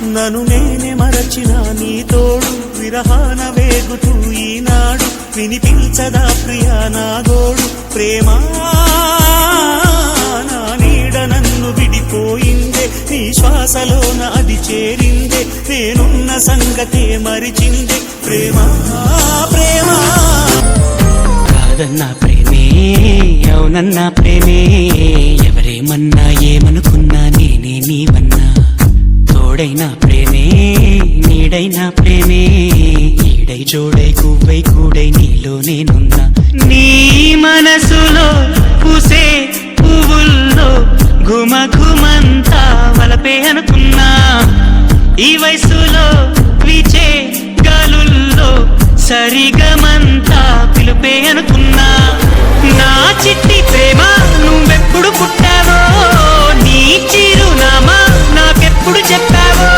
నన్ను నేనే మరచిన నీ తోడు విరహాన వేగుతూ ఈనాడు వినిపించదా ప్రియా నా గోడు ప్రేమా నా నీడ నన్ను విడిపోయిందే నీ శ్వాసలోన అది చేరిందే నేనున్న సంగతే మరిచిందే ప్రేమా ప్రేమా కాదన్నా ప్రేమే అవునన్నా ప్రేమే ఎవరేమన్నా ఏమనుకున్నా నేనే నీవన్నా తోడైనా ప్రేమే నీడైనా ప్రేమే ఈడై జోడై కువ్వై కూడై నీలో నేనున్నా నీ మనసులో పూసే పువ్వుల్లో ఘుమ ఘుమంతా వలపే అనుకున్నా ఈ వయసులో వీచే గాలుల్లో సరిగమంతా పిలుపే అనుకున్నా నా చిట్టి ప్రేమ నువ్వెప్పుడు పుట్టావో నీ చిరునామా నాకెప్పుడు చెప్పావో